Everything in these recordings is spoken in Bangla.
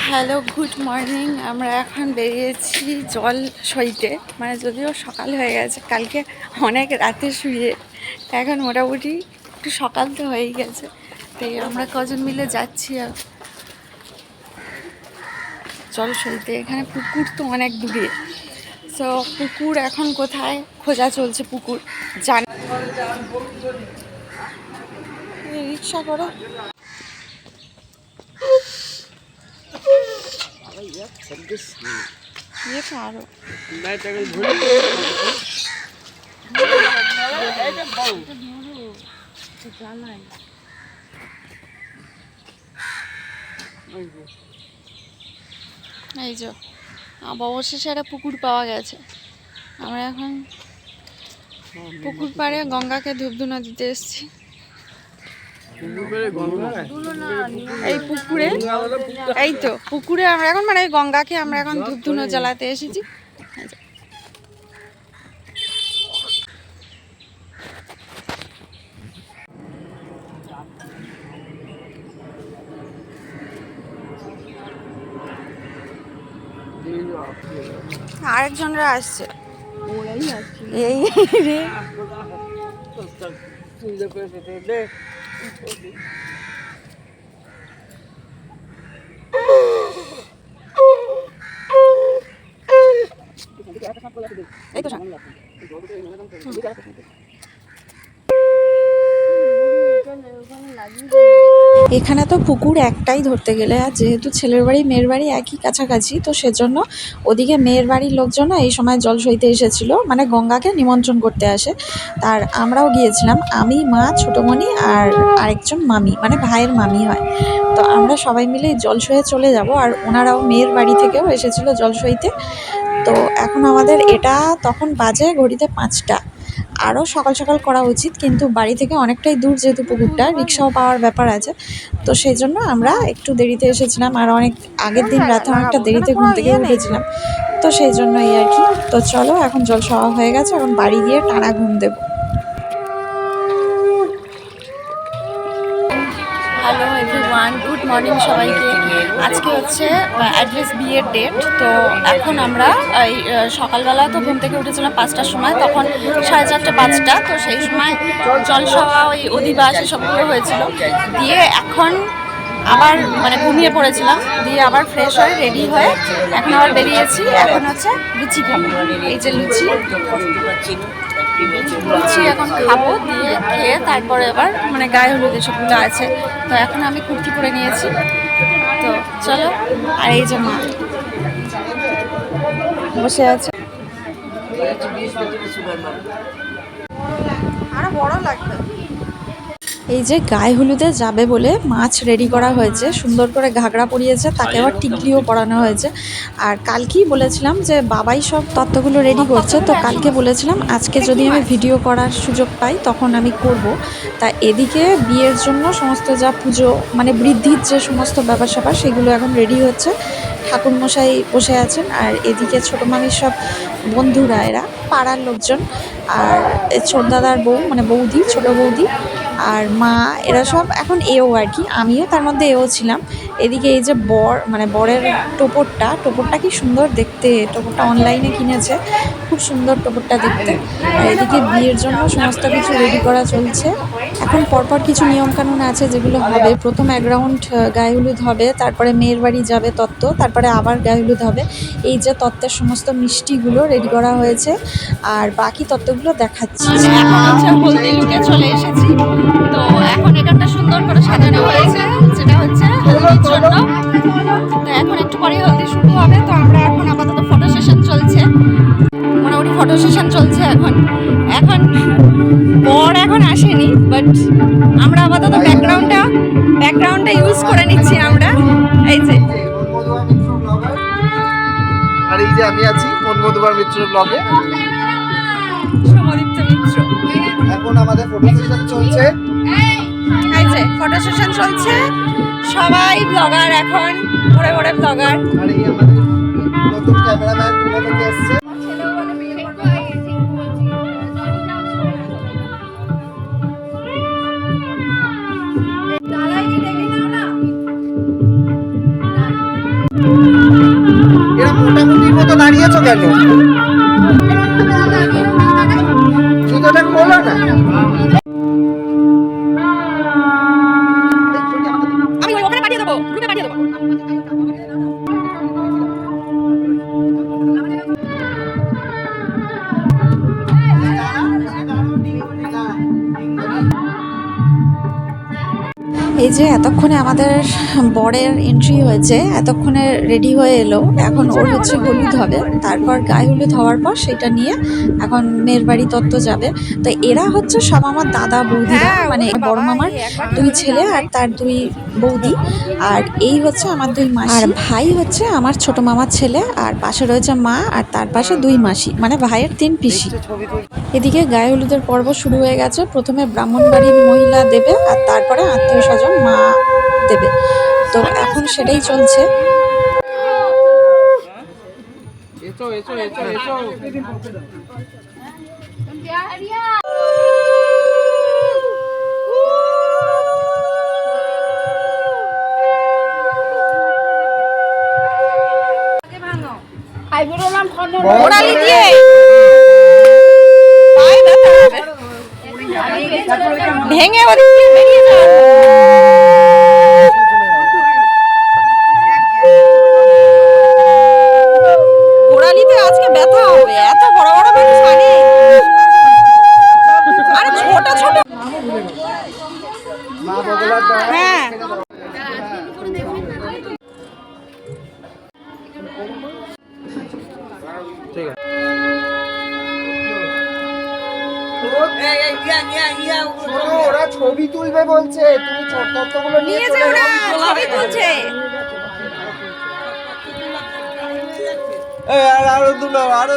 Hello, good morning. আমরা এখন বেরিয়েছি জল সইতে, মানে যদিও সকাল হয়ে গেছে, কালকে অনেক রাতে শুয়ে এখন মোটামুটি একটু সকাল তো হয়েই গেছে। তাই আমরা কজন মিলে যাচ্ছি আর জল সইতে। এখানে পুকুর তো অনেক দূরে, সো পুকুর এখন কোথায় খোঁজা চলছে, পুকুর জান রিক্সা করে আরো এই যে অবশেষে একটা পুকুর পাওয়া গেছে। আমরা এখন পুকুর পাড়ে গঙ্গাকে ধূপধুনা দিতে এসেছি। এই পুকুরে, এই তো পুকুরে আমরা এখন, মানে গঙ্গাকে আমরা এখন ধূপধুনো জ্বালাতে এসেছি। আরেকজনরা আসছে, এই রে এই তো এখানে তো পুকুর একটাই ধরতে গেলে, আর যেহেতু ছেলের বাড়ি মেয়ের বাড়ি একই কাছাকাছি, তো সেজন্য ওদিকে মেয়ের বাড়ির লোকজন এই সময় জল সইতে এসেছিল, মানে গঙ্গাকে নিমন্ত্রণ করতে আসে। তার আমরাও গিয়েছিলাম, আমি, মা, ছোটোমণি আর আরেকজন মামি, মানে ভাইয়ের মামি হয়। তো আমরা সবাই মিলে জল সয়ে চলে যাব, আর ওনারাও মেয়ের বাড়ি থেকেও এসেছিল জল সইতে। তো এখন আমাদের এটা তখন বাজে ঘড়িতে 5টা। আরও সকাল সকাল করা উচিত, কিন্তু বাড়ি থেকে অনেকটাই দূর যেহেতু পুকুরটা, রিক্সাও পাওয়ার ব্যাপার আছে, তো সেই জন্য আমরা একটু দেরিতে এসেছিলাম। আর অনেক আগের দিন রাতে অনেকটা দেরিতে ঘুম থেকে উঠেছিলাম, তো সেই জন্যই আর কি। তো চলো, এখন জল খাওয়া হয়ে গেছে, এখন বাড়ি গিয়ে টানা ঘুম দেবো। হ্যালো এভরিওয়ান, গুড মর্নিং সবাইকে। আজকে হচ্ছে অ্যাড্রেস বিয়ের ডেট। তো এখন আমরা এই সকালবেলা তো ঘুম থেকে উঠেছিলাম 5টার সময়, তখন 4:30 5টা, তো সেই সময় জলসভা, ওই অধিবাস এসবগুলো হয়েছিল। দিয়ে এখন আবার মানে ঘুমিয়ে পড়েছিলাম, দিয়ে আবার ফ্রেশ হয়ে রেডি হয়ে এখন আবার বেরিয়েছি। এখন হচ্ছে লুচি খাবো, এই যে লুচি এখন খাবো। দিয়ে খেয়ে তারপরে আবার মানে গায়ে হলুদ এসবগুলো আছে, তো এখন আমি কুর্তি পরে নিয়েছি। তো চলো, আর এই যে মা বসে আছে, আরো বড় লাগবে। এই যে গায়ে হলুদে যাবে বলে মাছ রেডি করা হয়েছে, সুন্দর করে ঘাগড়া পরিয়েছে, তাকে আবার টিকলিও পরানো হয়েছে। আর কালকেই বলেছিলাম যে বাবাই সব তত্ত্বগুলো রেডি করছে, তো কালকে বলেছিলাম আজকে যদি আমি ভিডিও করার সুযোগ পাই তখন আমি করব। তা এদিকে বিয়ের জন্য সমস্ত যা পুজো, মানে বৃদ্ধির যে সমস্ত ব্যাপার স্যাপার, সেগুলো এখন রেডি হচ্ছে। ঠাকুরমশাই বসে আছেন, আর এদিকে ছোটো মামির সব বন্ধুরা, এরা পাড়ার লোকজন, আর ছোট দাদার বউ, মানে বৌদি, ছোট বৌদি আর মা, এরা সব এখন এও আর কি, আমিও তার মধ্যে এও ছিলাম। এদিকে এই যে বর, মানে বরের টোপরটা কি সুন্দর দেখতে, টোপরটা অনলাইনে কিনেছে, খুব সুন্দর টোপরটা দেখতে। আর এদিকে বিয়ের জন্য সমস্ত কিছু রেডি করা চলছে। এখন পরপর কিছু নিয়মকানুন আছে যেগুলো হবে। প্রথম 1 রাউন্ড গায়ে হলুদ হবে, তারপরে মেয়ের বাড়ি যাবে তত্ত্ব, তারপরে আবার গায়ে হলুদ হবে। এই যে তত্ত্বের সমস্ত মিষ্টিগুলো রেডি করা হয়েছে, আর বাকি তত্ত্বগুলো দেখাচ্ছি। এখন হচ্ছে হলদি লুকে চলে এসেছি। তো এখন এখানটা সুন্দর করে সাজানো হয়েছে, যেটা হচ্ছে হলদির জন্য। তো এখন একটু পরে হলদি শুরু হবে, তো আমরা এখন আপাতত ফটো সেশন চলছে, মোটামুটি ফটো ফটো সেশন চলছে এখন। এখন বর এখন আসেনি, বাট আমরা আপাতত ব্যাকগ্রাউন্ডটা ইউজ করে নিচ্ছি আমরা। এই যে আর এই যে আমি আছি মনমধুবার মিত্র ব্লগে। সমদীপ্ত মিত্র। এখন আমাদের ফটো সেশন চলছে। এই যে ফটো সেশন চলছে, সবাই ব্লগার এখন, ভরে ভরে ব্লগার। আর এই আমাদের নতুন ক্যামেরাম্যান পুনে থেকে এসেছে। এরা মোটামুটির মতো দাঁড়িয়েছো কেন? জুতোটা খোলো না। আমি ওখানে পাঠিয়ে দেবো, গ্রুপে পাঠিয়ে দেবো। এই যে এতক্ষণে আমাদের বরের এন্ট্রি হয়েছে, এতক্ষণে রেডি হয়ে এলো। এখন ওর হচ্ছে হলুদ হবে, তারপর গায়ে হলুদ হওয়ার পর সেটা নিয়ে এখন মেয়ের বাড়ি তত্ত্ব যাবে। তো এরা হচ্ছে সব আমার দাদা বৌদিরা, মানে বড় মামার দুই ছেলে আর তার দুই বৌদি, আর এই হচ্ছে আমার দুই মাসি, আর ভাই হচ্ছে আমার ছোট মামার ছেলে, আর পাশে রয়েছে মা, আর তার পাশে দুই মাসি, মানে ভাইয়ের 3 পিসি। এদিকে গায়ে হলুদের পর্ব শুরু হয়ে গেছে। প্রথমে ব্রাহ্মণ বাড়ির মহিলা দেবে, আর তারপরে আত্মীয় স্বজন মা দেবে। তো এখন সেটাই চলছে। গোড়ালি দিয়ে পায়ে ব্যথা হবে, ভেঙে ওদিক দিয়ে বেরিয়ে যাবে। গোড়ালিতে আজকে ব্যথা হবে, এত বড় বড় মানুষ আনে, আরে ছোট ছোট। হ্যাঁ ঠিক আছে। ওরা ছবি তুলবে বলছে, তুমি তত্ত্বগুলো নিয়ে নিয়ে যাও না, ছবি তুলছে। আরো দুলো আরো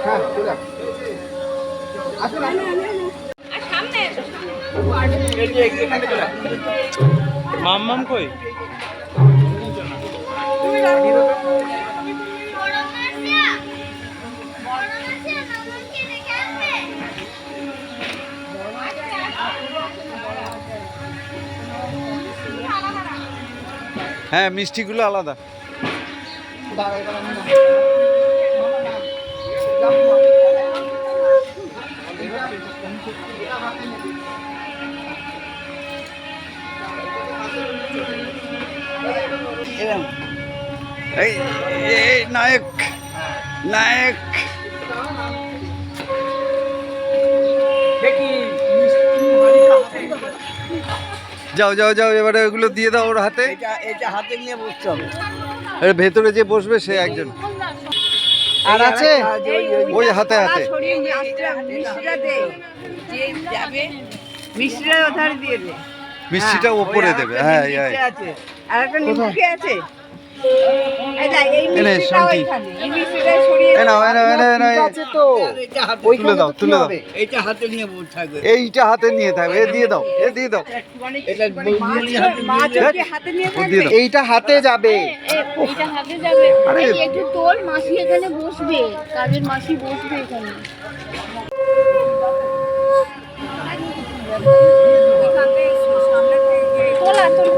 হ্যাঁ তুলে মাম্মাম কই? হ্যাঁ মিষ্টিগুলো আলাদা। এই নায়ক নায়ক যাও যাও যাও, এবারে ওগুলো দিয়ে দাও ওর হাতে। এটা হাতে নিয়ে বসতে হবে। ভেতরে যে বসবে সে একজন আর আছে, ওই হাতে হাতে মিষ্টিটা ওধারে দিয়ে দে, মিষ্টিটা ওপরে দেবে। হ্যাঁ আছে আর একটা নিমকি আছে। এনে শান্তি তুলে দাও তুলে দাও, এইটা হাতে নিয়ে বসে থাকবে। এইটা হাতে নিয়ে থাকবে। এ দিয়ে দাও, এ দিয়ে দাও, এটা হাতে নিয়ে এইটা হাতে যাবে। এইটা হাতে যাবে। আরে একটু তোল, মাসি এখানে বসবে, কাজের মাসি বসবে এখানে। তোলা তোল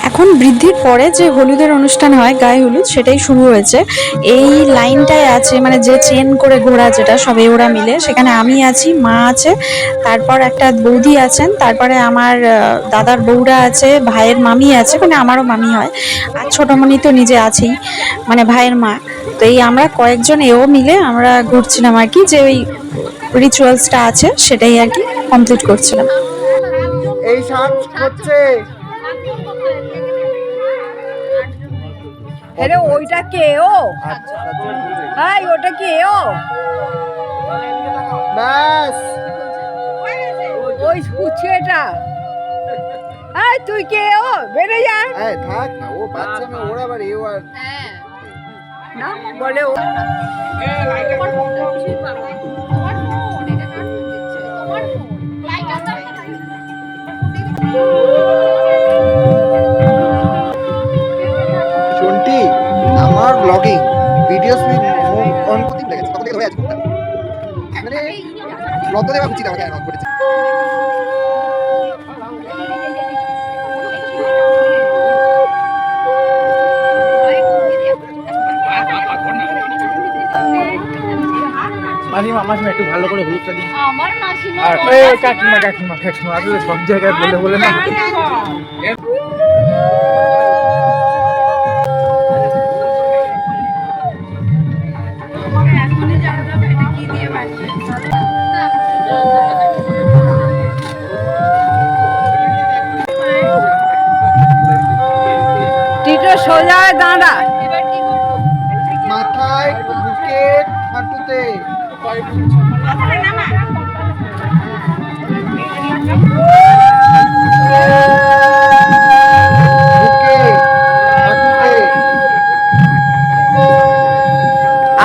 এখন বৃদ্ধির পরে যে হলুদের অনুষ্ঠান হয়, গায়ে হলুদ, সেটাই শুরু হয়েছে। এই লাইনটায় আছে, মানে যে চেন করে ঘোরা, যেটা সবাই ওরা মিলে, সেখানে আমি আছি, মা আছে, তারপর একটা বৌদি আছেন, তারপরে আমার দাদার বউরা আছে, ভাইয়ের মামি আছে, মানে আমারও মামি হয়, আর ছোটমণি তো নিজে আছেই, মানে ভাইয়ের মা। তো এই আমরা কয়েকজন এও মিলে আমরা ঘুরছিলাম আর কি, যে ওই রিচুয়ালসটা আছে সেটাই আর কি কমপ্লিট করছিলাম। এই সাজ হচ্ছে আরে ওইটা কে ও? এই ওটা কে ও? ব্যাস ওই ছেলেটা। এই তুই কে ও? বেরে যা। এই থাক না, ও বাচ্চা মেয়ে, ওরা আবার এও আর না বলে ও শুনটি আমার ব্লগিং ভিডিওস অন করতে লেগেছে, কত থেকে ধরে আছে কোনটা মানে ব্লগ দেওয়া উচিত আমাকে অন করেছে। মাসিমা মাসিমা একটু ভালো করে হলুদটা দিন। আমার মাসিমা আর এই কাকিমা কাকিমা কাকিমা আসলে সব জায়গায় বলে বলে না। টিটো সোজা দাঁড়া। মাথায়, বুকে, হাঁটুতে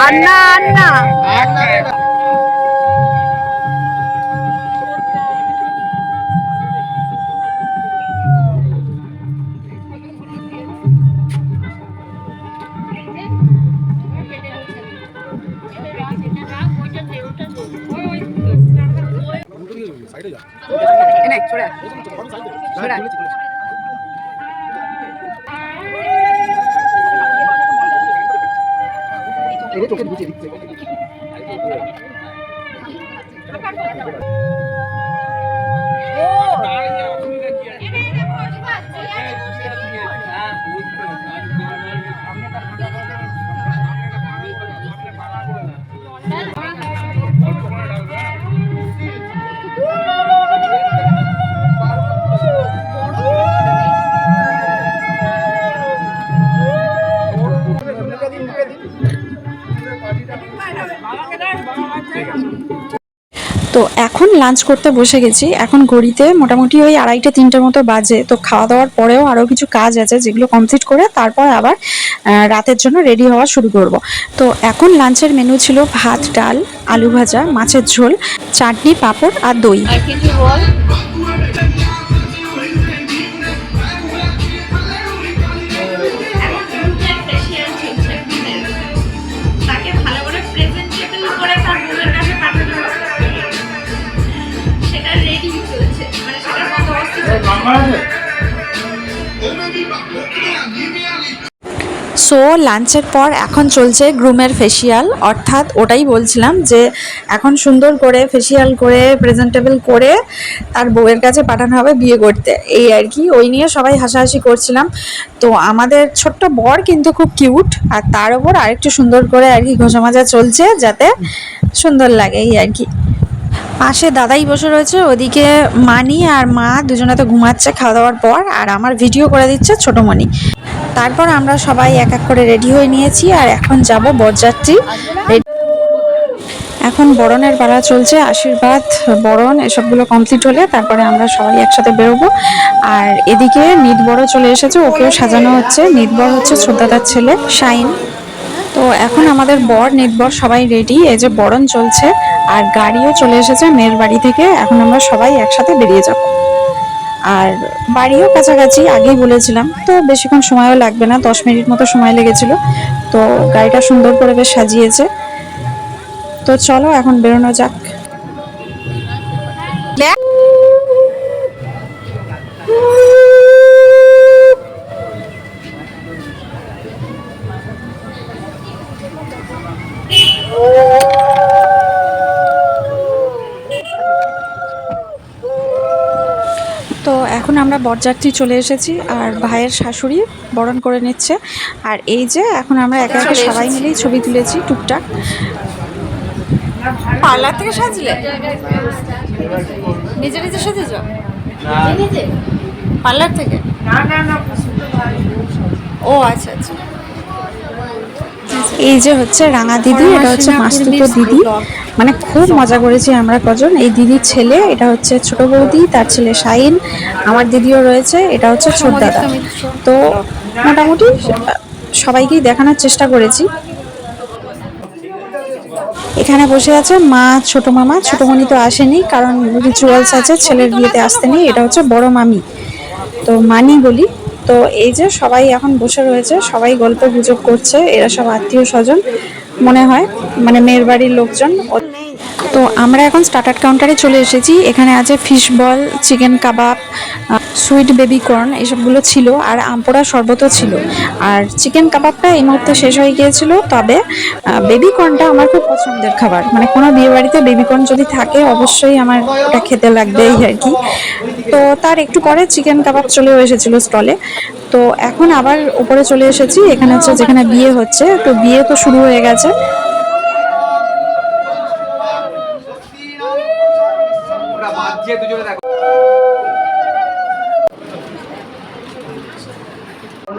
আন্না আন্না এনে ছোড়া ছোড়া এরে চোখে বুঝে দিচ্ছে। তো এখন লাঞ্চ করতে বসে গেছি। এখন ঘড়িতে মোটামুটি ওই 2:30-3টের মতো বাজে। তো খাওয়া দাওয়ার পরেও আরও কিছু কাজ আছে যেগুলো কমপ্লিট করে তারপর আবার রাতের জন্য রেডি হওয়া শুরু করব। তো এখন লাঞ্চের মেনু ছিল ভাত, ডাল, আলু ভাজা, মাছের ঝোল, চাটনি, পাঁপড় আর দই। আর কিছু বল। সো লাঞ্চের পর এখন চলছে গ্রুমের ফেসিয়াল, অর্থাৎ ওটাই বলছিলাম যে এখন সুন্দর করে ফেসিয়াল করে প্রেজেন্টেবল করে তার বউয়ের কাছে পাঠানো হবে বিয়ে করতে, এই আর কি। ওই নিয়ে সবাই হাসাহাসি করছিলাম। তো আমাদের ছোট্ট বর কিন্তু খুব কিউট, আর তার ওপর আরেকটু সুন্দর করে আর কি ঘষা মাজা চলছে যাতে সুন্দর লাগে, এই আর কি। পাশে দাদাই বসে রয়েছে, ওদিকে মানি আর মা দুজনে তো ঘুমাচ্ছে খাওয়া দাওয়ার পর, আর আমার ভিডিও করে দিচ্ছে ছোটমণি। তারপর আমরা সবাই এক এক করে রেডি হয়ে নিয়েছি আর এখন যাব বরযাত্রী। এখন বরণের পালা চলছে, আশীর্বাদ, বরণ এসবগুলো কমপ্লিট হলে তারপরে আমরা সবাই একসাথে বেরোবো। আর এদিকে নিতবরও চলে এসেছে, ওকেও সাজানো হচ্ছে। নিতবর হচ্ছে ছোটদাদার ছেলে শাইন। তো এখন আমাদের বর নিতবর সবাই রেডি, এই যে বরণ চলছে আর গাড়িও চলে এসেছে মেয়ের বাড়ি থেকে। এখন আমরা সবাই একসাথে বেরিয়ে যাব। আর বাড়িও কাছাকাছি, আগেই বলেছিলাম, তো বেশিক্ষণ সময়ও লাগবে না, 10 মিনিট মতো সময় লেগেছিল। তো গাড়িটা সুন্দর করে বেশ সাজিয়েছে। তো চলো এখন বেরোনো যাক। তো এখন আমরা বরযাত্রী চলে এসেছি আর ভাইয়ের শাশুড়ি বরণ করে নিচ্ছে। আর এই যে এখন আমরা একে একে সবাই মিলেই ছবি তুলেছি টুকটাক। পার্লার থেকে সাজলে? নিজে নিজে সেজেছ? পার্লার থেকে? ও আচ্ছা আচ্ছা। এই যে হচ্ছে রাঙা দিদি, এটা হচ্ছে মাস্তুতো দিদি। মানে খুব মজা করেছি আমরা কজন। এই দিদির ছেলে, এটা হচ্ছে ছোট বৌদি, তার ছেলে শাহিন, আমার দিদিও রয়েছে, এটা হচ্ছে ছোট দাদা। তো মোটামুটি সবাইকেই দেখানোর চেষ্টা করেছি। এখানে বসে আছে মা, ছোট মামা, ছোটমণি তো আসেনি কারণ রিচুয়ালস আছে, ছেলের বিয়েতে আসতে নেই। এটা হচ্ছে বড় মামি, তো মানি বলি। তো এই যে সবাই এখন বসে রয়েছে, সবাই গল্প গুজব করছে। এরা সব আত্মীয় স্বজন মনে হয়, মানে মেয়ের বাড়ির লোকজন। তো আমরা এখন স্টার্টার কাউন্টারে চলে এসেছি। এখানে আছে ফিশ বল, চিকেন কাবাব, সুইট বেবি কর্ন, এসবগুলো ছিল, আর আমপোড়া শরবতও ছিল। আর চিকেন কাবাবটা এই মুহূর্তে শেষ হয়ে গিয়েছিল, তবে বেবি কর্নটা আমার খুব পছন্দের খাবার। মানে কোনো বিয়ে বাড়িতে বেবি কর্ন যদি থাকে অবশ্যই আমার ওটা খেতে লাগবে এই আর কি। তো তার একটু পরে চিকেন কাবাব চলেও এসেছিল স্টলে। তো এখন আবার উপরে চলে এসেছি, এখানে হচ্ছে যেখানে বিয়ে হচ্ছে। তো বিয়ে তো শুরু হয়ে গেছে।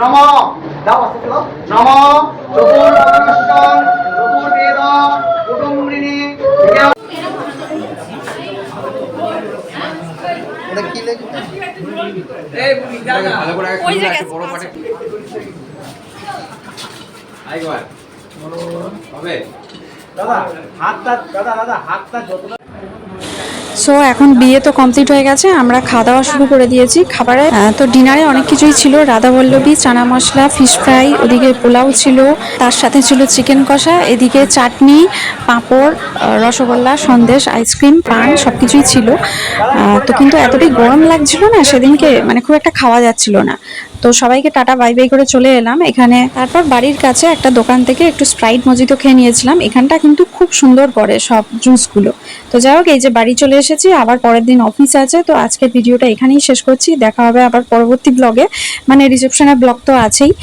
নম দাও আস্তে চলো। নম চতুর্দশং চতুর্বেদ কুটুম্বিনী। এটা কি লেখা? ভালো করে বড় পাটে আইগো হবে দাদা হাতটা দাদা হাতটা যত। সো এখন বিয়ে তো কমপ্লিট হয়ে গেছে, আমরা খাওয়া দাওয়া শুরু করে দিয়েছি। খাবারে তো ডিনারে অনেক কিছুই ছিল, রাধাবল্লভী, চানা মশলা, ফিশ ফ্রাই, ওদিকে পোলাও ছিল, তার সাথে ছিল চিকেন কষা, এদিকে চাটনি, পাঁপড়, রসগোল্লা, সন্দেশ, আইসক্রিম, পান, সব কিছুই ছিল। তো কিন্তু এতটাই গরম লাগছিল না সেদিনকে, মানে খুব একটা খাওয়া যাচ্ছিল না। তো সবাইকে টাটা বাই বাই করে চলে এলাম এখানে। তারপর বাড়ির কাছে একটা দোকান থেকে একটু স্প্রাইট মজিতো খেয়ে নিয়েছিলাম। এখানটা কিন্তু খুব সুন্দর করে সব জুসগুলো। তো যাই হোক, এই যে বাড়ি চলে এসেছি, আবার পরের দিন অফিস আছে। তো আজকের ভিডিওটা এখানেই শেষ করছি, দেখা হবে আবার পরবর্তী ব্লগে, মানে রিসেপশনের ব্লগ তো আছেই।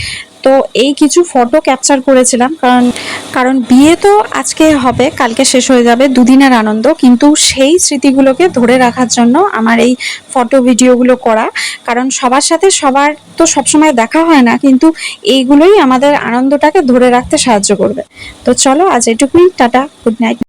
তো এই কিছু ফটো ক্যাপচার করেছিলাম, কারণ বিয়ে তো আজকে হবে, কালকে শেষ হয়ে যাবে, দুদিনের আনন্দ। কিন্তু সেই স্মৃতিগুলোকে ধরে রাখার জন্য আমার এই ফটো ভিডিওগুলো করা। কারণ সবার সাথে সবার তো সবসময় দেখা হয় না, কিন্তু এইগুলোই আমাদের আনন্দটাকে ধরে রাখতে সাহায্য করবে। তো চলো আজ এটুকুই, টাটা, গুড নাইট।